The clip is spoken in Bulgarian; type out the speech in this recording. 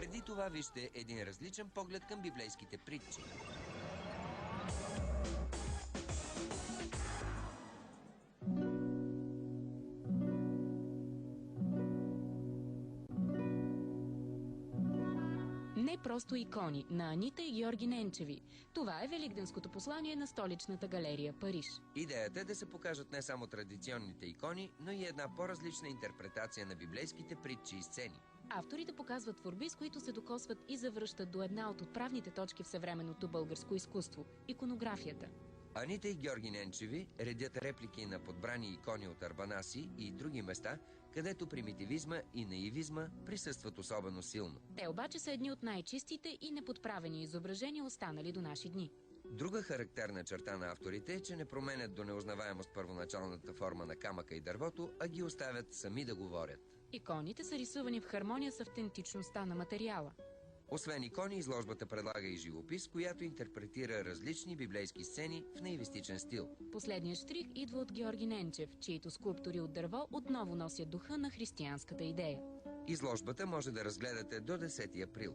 Преди това вижте един различен поглед към библейските притчи. Не просто икони на Анита и Георги Ненчеви. Това е великденското послание на столичната галерия Париж. Идеята е да се покажат не само традиционните икони, но и една по-различна интерпретация на библейските притчи и сцени. Авторите показват творби, с които се докосват и завръщат до една от отправните точки в съвременното българско изкуство – иконографията. Анита и Георги Ненчеви редят реплики на подбрани икони от Арбанаси и други места, където примитивизма и наивизма присъстват особено силно. Те обаче са едни от най-чистите и неподправени изображения, останали до наши дни. Друга характерна черта на авторите е, че не променят до неузнаваемост първоначалната форма на камъка и дървото, а ги оставят сами да говорят. Иконите са рисувани в хармония с автентичността на материала. Освен икони, изложбата предлага и живопис, която интерпретира различни библейски сцени в наивистичен стил. Последният щрих идва от Георги Ненчев, чието скулптури от дърво отново носят духа на християнската идея. Изложбата може да разгледате до 10 април.